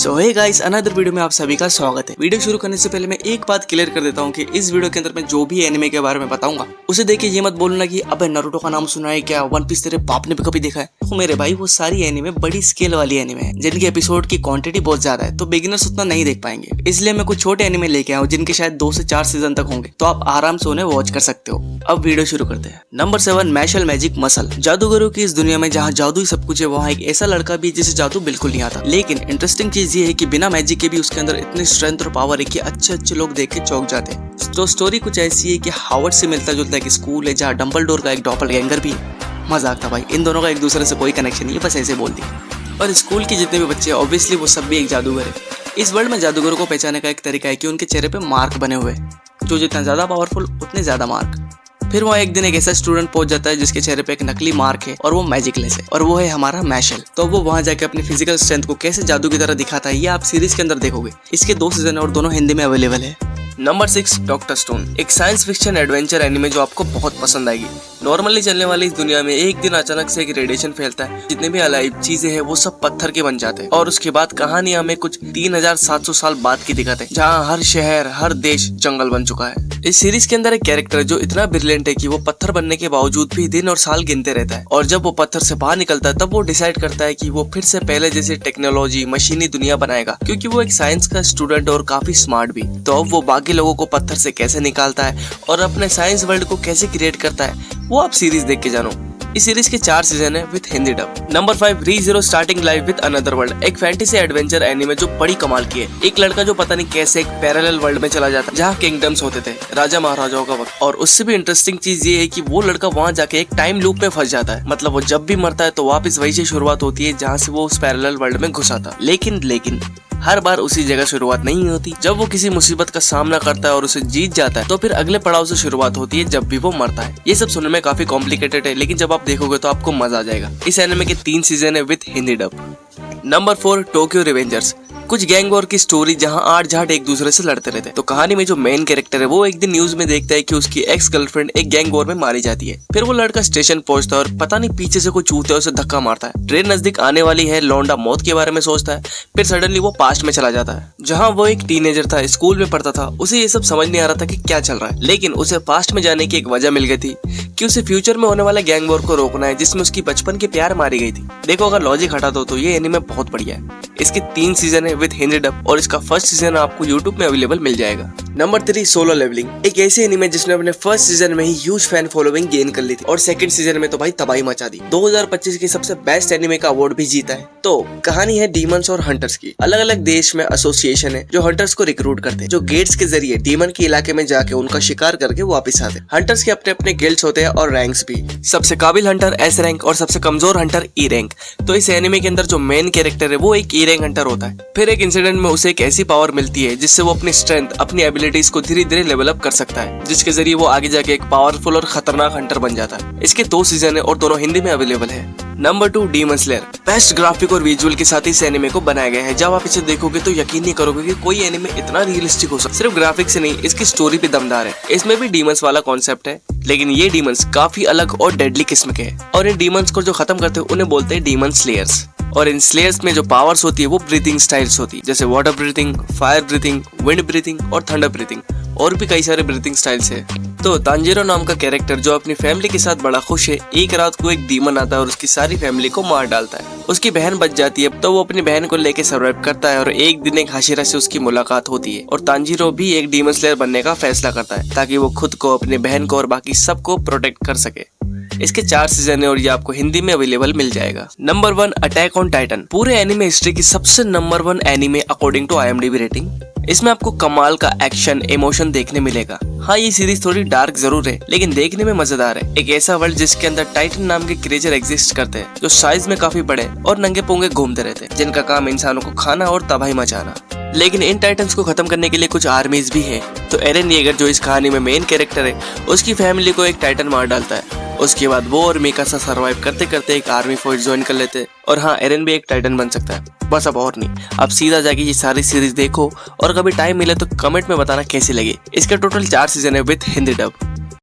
सो hey guys, another video में आप सभी का स्वागत है। वीडियो शुरू करने से पहले मैं एक बात क्लियर कर देता हूँ कि इस वीडियो के अंदर मैं जो भी एनिमे के बारे में बताऊंगा उसे देख के ये मत बोलना कि अबे नारुतो का नाम सुना है क्या, वन पीस तेरे बाप ने भी कभी देखा है। तो मेरे भाई वो सारी एनिमे बड़ी स्केल वाली एनिमे है जिनकी एपिसोड की क्वांटिटी बहुत ज्यादा है, तो बिगिनर्स उतना नहीं देख पाएंगे। इसलिए मैं कुछ छोटे एनिमे लेके आया हूँ जिनके शायद 2 से 4 सीजन तक होंगे, तो आप आराम से उन्हें वॉच कर सकते हो। अब वीडियो शुरू करते हैं। नंबर 7, मैशल मैजिक मसल। जादूगरों की इस दुनिया में जहाँ जादू ही सब कुछ है, वहाँ एक ऐसा लड़का भी जिसे जादू बिल्कुल नहीं आता। लेकिन इंटरेस्टिंग चीज ये है कि बिना मैजिक के भी उसके अंदर इतनी स्ट्रेंथ और पावर है कि अच्छे लोग देख के चौंक जाते हैं। तो स्टोरी कुछ ऐसी है कि हार्वर्ड से मिलता जुलता एक स्कूल है जहाँ डंबलडोर का एक डॉपलगैंगर भी है। मजाक था भाई, इन दोनों का एक दूसरे से कोई कनेक्शन नहीं है, बस ऐसे बोल दिया। और स्कूल के जितने भी बच्चे हैं ऑब्वियसली वो सब भी एक जादूगर है। इस वर्ल्ड में जादूगरों को पहचानने का एक तरीका है कि उनके चेहरे पे मार्क बने हुए हैं, जो जितना ज्यादा पावरफुल उतने ज्यादा मार्क। फिर वहाँ एक दिन एक ऐसा स्टूडेंट पहुंच जाता है जिसके चेहरे पे एक नकली मार्क है और वो मैजिकलेस है, और वो है हमारा मैशल। तो वो वहाँ जाके अपनी फिजिकल स्ट्रेंथ को कैसे जादू की तरह दिखाता है ये आप सीरीज के अंदर देखोगे। इसके 2 सीजन और दोनों हिंदी में अवेलेबल है। Number 6, doctor stone. एक साइंस फिक्शन एडवेंचर एनिमे जो आपको बहुत पसंद आएगी। नॉर्मली चलने वाली इस दुनिया में एक दिन अचानक से एक रेडिएशन फैलता है, जितने भी अलाइव चीजें हैं वो सब पत्थर के बन जाते हैं। और उसके बाद कहानी हमें कुछ 3700 साल बाद की दिखाते हैं, जहाँ हर शहर हर देश जंगल बन चुका है। इस सीरीज के अंदर एक कैरेक्टर जो इतना ब्रिलियंट है कि वो पत्थर बनने के बावजूद भी दिन और साल गिनते रहता है, और जब वो पत्थर से बाहर निकलता है तब वो डिसाइड करता है कि वो फिर से पहले जैसे टेक्नोलॉजी मशीनी दुनिया बनाएगा, क्योंकि वो एक साइंस का स्टूडेंट और काफी स्मार्ट भी। तो अब वो बाकी लोगों को पत्थर से कैसे निकालता है और अपने साइंस वर्ल्ड को कैसे क्रिएट करता है वो आप सीरीज देख के जानो। इस सीरीज के 4 सीजन है with Hindi dub. Number 5, Re:Zero starting life with another world. एक फैंटेसी एडवेंचर एनिमे जो बड़ी कमाल की है। एक लड़का जो पता नहीं कैसे एक पैरेलल वर्ल्ड में चला जाता है जहाँ किंगडम्स होते थे, राजा महाराजाओं का वक्त। और उससे भी इंटरेस्टिंग चीज ये है कि वो लड़का वहाँ जाके एक टाइम लूप में फंस जाता है। मतलब वो जब भी मरता है तो वापस वही से शुरुआत होती है जहाँ से वो उस पैरेलल वर्ल्ड में घुसा था। लेकिन हर बार उसी जगह शुरुआत नहीं होती। जब वो किसी मुसीबत का सामना करता है और उसे जीत जाता है तो फिर अगले पड़ाव से शुरुआत होती है जब भी वो मरता है। ये सब सुनने में काफी कॉम्प्लिकेटेड है, लेकिन जब आप देखोगे तो आपको मजा आ जाएगा। इस एनिमे के 3 सीजन है with Hindi dub. Number 4, Tokyo Revengers. कुछ गैंग वॉर की स्टोरी जहां आठ झाट एक दूसरे से लड़ते रहते हैं। तो कहानी में जो मेन कैरेक्टर है वो एक दिन न्यूज में देखता है कि उसकी एक्स गर्लफ्रेंड एक गैंग वॉर में मारी जाती है। फिर वो लड़का स्टेशन पहुंचता है और पता नहीं पीछे से कोई चूते उसे धक्का मारता है। ट्रेन नजदीक आने वाली है, लौंडा मौत के बारे में सोचता है। फिर सडनली वो पास्ट में चला जाता है जहाँ वो एक टीनेजर था, स्कूल में पढ़ता था। उसे ये सब समझ नहीं आ रहा था कि क्या चल रहा है, लेकिन उसे पास्ट में जाने की एक वजह मिल गई थी कि उसे फ्यूचर में होने वाले गैंग वॉर को रोकना है जिसमें उसकी बचपन के प्यार मारी गई थी। देखो अगर लॉजिक हटा दो तो ये एनिमे बहुत बढ़िया है। इसके 3 सीजन है विद हिंदी डब और इसका फर्स्ट सीजन आपको यूट्यूब में अवेलेबल मिल जाएगा। Number 3, solo levelling. एक ऐसे एनिमे जिसने अपने फर्स्ट सीजन में ही ह्यूज फैन फॉलोइंग गेन कर ली थी और सेकंड सीजन में तो भाई तबाही मचा दी। 2025 की सबसे बेस्ट एनिमे का अवार्ड भी जीता है। तो कहानी है डीमंस और हंटर्स की। अलग अलग देश में एसोसिएशन है जो हंटर्स को रिक्रूट करते हैं, जो गेट्स के जरिए डीमन के इलाके में जाके उनका शिकार करके वापस आते हैं। हंटर्स के अपने अपने गिल्ड्स होते हैं और रैंक्स भी। सबसे काबिल हंटर S रैंक और सबसे कमजोर हंटर E रैंक। तो इस एनिमे के अंदर जो मेन कैरेक्टर है वो एक E रैंक हंटर होता है। फिर एक इंसिडेंट में उसे एक ऐसी पावर मिलती है जिससे वो अपनी स्ट्रेंथ, अपनी एबिलिटीज को धीरे धीरे लेवल अप कर सकता है, जिसके जरिए वो आगे जाके एक पावरफुल और खतरनाक हंटर बन जाता है। इसके 2 सीजन है और दोनों हिंदी में अवेलेबल है। Number 2, demon slayer. Best graphic और विजुअल के साथ इस एनिमे को बनाया गया है। जब आप इसे देखोगे तो यकीन नहीं करोगे कि कोई एनिमे इतना रियलिस्टिक हो सकता है। सिर्फ ग्राफिक्स से नहीं, इसकी स्टोरी भी दमदार है। इसमें भी डीमंस वाला कॉन्सेप्ट है, लेकिन ये डीमंस काफी अलग और डेडली किस्म के हैं। और इन डीमंस को जो खत्म करते हैं उन्हें बोलते हैं डीमन स्लेयर्स। और इन स्लेयर्स में जो पावर्स होती है वो ब्रीथिंग स्टाइल्स होती है, जैसे water breathing, fire breathing, wind breathing और थंडर ब्रीथिंग, और भी कई सारे ब्रीथिंग स्टाइल्स है। तो तांजीरो नाम का कैरेक्टर जो अपनी फैमिली के साथ बड़ा खुश है, एक रात को एक डीमन आता है और उसकी सारी फैमिली को मार डालता है। उसकी बहन बच जाती है, तो वो अपनी बहन को लेके सर्वाइव करता है और एक दिन एक हाशिरा से उसकी मुलाकात होती है और तांजीरो भी एक डीमन स्लेयर बनने का फैसला करता है ताकि वो खुद को, अपनी बहन को और बाकी सबको प्रोटेक्ट कर सके। इसके 4 सीजन है और ये आपको हिंदी में अवेलेबल मिल जाएगा। Number 1, attack on Titan. पूरे एनिमे हिस्ट्री की सबसे number 1 anime according to IMDb rating. इसमें आपको कमाल का एक्शन, इमोशन देखने मिलेगा। हाँ, ये सीरीज थोड़ी डार्क जरूर है, लेकिन देखने में मजेदार है। एक ऐसा वर्ल्ड जिसके अंदर टाइटन नाम के क्रिएचर एग्जिस्ट करते हैं जो साइज में काफी बड़े और नंगे पोंगे घूमते रहते हैं, जिनका काम इंसानों को खाना और तबाही मचाना। लेकिन इन टाइटन्स को खत्म करने के लिए कुछ आर्मीज भी है। तो एरन येगर जो इस कहानी में मेन कैरेक्टर है, उसकी फैमिली को एक टाइटन मार डालता है। उसके बाद वो और मिकासा सर्वाइव करते करते एक आर्मी फोर्स ज्वाइन कर लेते हैं। और हाँ, एरन भी एक टाइटन बन सकता है। बस अब और नहीं, अब सीधा जाके ये सारी सीरीज देखो और कभी टाइम मिले तो कमेंट में बताना कैसी लगी। इसके टोटल 4 सीजन है विद हिंदी डब।